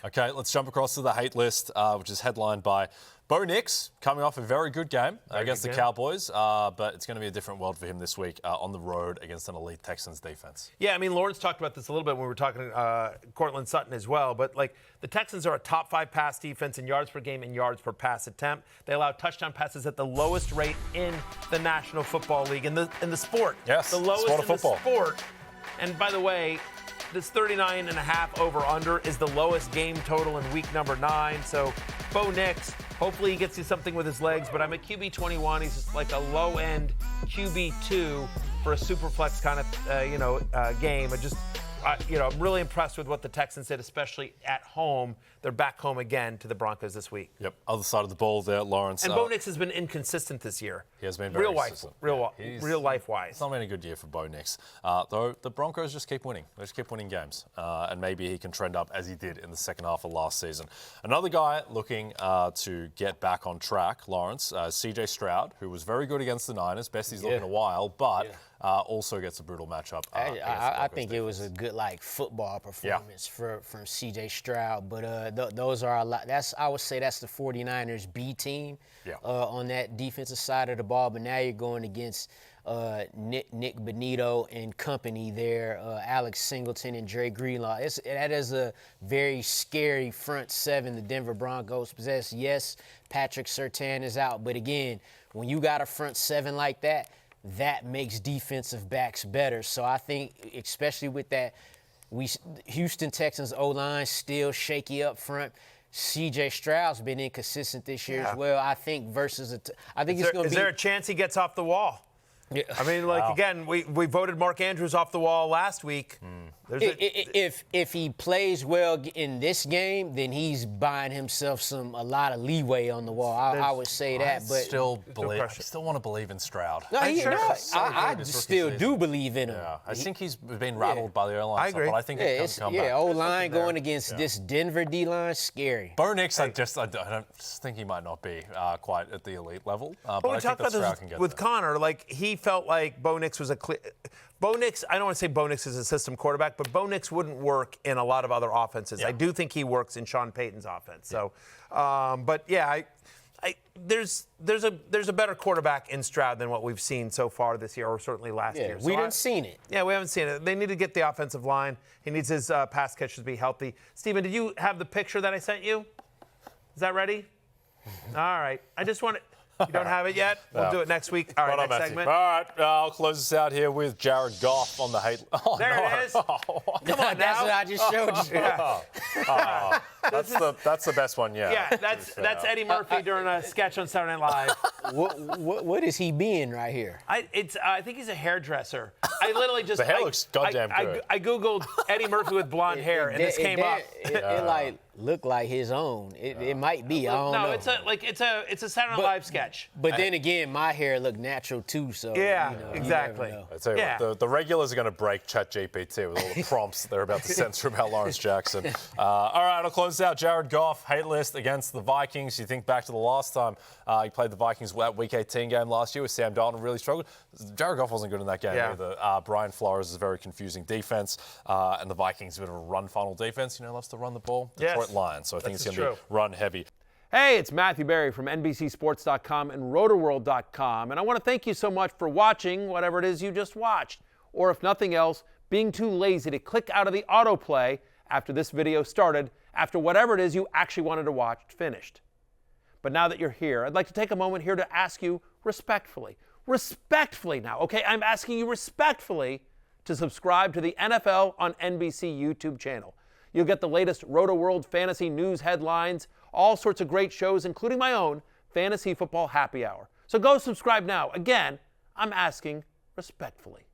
Okay, let's jump across to the hate list, which is headlined by Bo Nix, coming off a very good game against the Cowboys, but it's going to be a different world for him this week on the road against an elite Texans defense. Yeah, I mean, Lawrence talked about this a little bit when we were talking to Cortland Sutton as well, but like the Texans are a top 5 pass defense in yards per game and yards per pass attempt. They allow touchdown passes at the lowest rate in the National Football League, in the sport. Yes, the lowest sport in of football. the sport. And by the way, this 39.5 over-under is the lowest game total in week number 9. So Bo Nix, hopefully he gets you something with his legs, but I'm at QB 21. He's just like a low-end QB 2 for a super flex kind of game. I'm really impressed with what the Texans did, especially at home. They're back home again to the Broncos this week. Yep, other side of the ball there, Lawrence. And Bo Nix has been inconsistent this year. He has been very consistent. Real life-wise. It's not been a good year for Bo Nix. Though the Broncos just keep winning. They just keep winning games. And maybe he can trend up as he did in the second half of last season. Another guy looking to get back on track, Lawrence, CJ Stroud, who was very good against the Niners. Best he's looked in a while, but also gets a brutal matchup. I think it was a good football performance from CJ Stroud, but those are a lot. I would say that's the 49ers B team on that defensive side of the ball. But now you're going against Nick Bonito and company there, Alex Singleton and Dre Greenlaw. That is a very scary front seven the Denver Broncos possess. Yes, Patrick Surtain is out, but again, when you got a front seven like that, that makes defensive backs better. So I think, especially with that, Houston Texans O-line still shaky up front. CJ Stroud's been inconsistent this year as well. I think is there a chance he gets off the wall? Yeah. I mean, again, we voted Mark Andrews off the wall last week. If he plays well in this game, then he's buying himself a lot of leeway on the wall. I would say that, but I still want to believe in Stroud. No, I still do believe in him. Yeah, I think he's been rattled by the O-line. I agree. But I think it can come back. O-line going against this Denver D-line, scary. Bo Nix, I just think he might not be quite at the elite level. But we I talked think about this with Connor. Like, he felt like Bo Nix was Bo Nix, I don't want to say Bo Nix is a system quarterback, but Bo Nix wouldn't work in a lot of other offenses. I do think he works in Sean Payton's offense. So, there's a better quarterback in Stroud than what we've seen so far this year, or certainly last year. We haven't seen it. Yeah, we haven't seen it. They need to get the offensive line. He needs his pass catchers to be healthy. Steven, did you have the picture that I sent you? Is that ready? All right. I just want to... You don't have it yet? We'll do it next week. All right, next segment. All right, I'll close this out here with Jared Goff on the hate. Oh, there it is. Come on now. That's what I just showed you. That's the best one, Yeah, that's Eddie Murphy during a sketch on Saturday Night Live. What is he being right here? I think he's a hairdresser. I literally just... The hair looks goddamn good. I Googled Eddie Murphy with blonde hair, and this came up. It looked like his own. It might be. I don't know. No, it's a Saturday Night Live sketch. But then again, my hair looked natural too. So exactly. I tell you what, the regulars are going to break ChatGPT with all the prompts they're about to censor about Lawrence Jackson. All right, I'll close out. Jared Goff, hate list against the Vikings. You think back to the last time he played the Vikings, that Week 18 game last year with Sam Darnold really struggled. Jared Goff wasn't good in that game either. Brian Flores is a very confusing defense, and the Vikings a bit of a run-funnel defense. Loves to run the ball. Detroit Lions, so I think it's going to be run heavy. Hey, it's Matthew Berry from NBCSports.com and RotoWorld.com, and I want to thank you so much for watching whatever it is you just watched, or if nothing else, being too lazy to click out of the autoplay after this video started, after whatever it is you actually wanted to watch finished. But now that you're here, I'd like to take a moment here to ask you respectfully now, okay? I'm asking you respectfully to subscribe to the NFL on NBC YouTube channel. You'll get the latest RotoWorld fantasy news headlines, all sorts of great shows, including my own Fantasy Football Happy Hour. So go subscribe now. Again, I'm asking respectfully.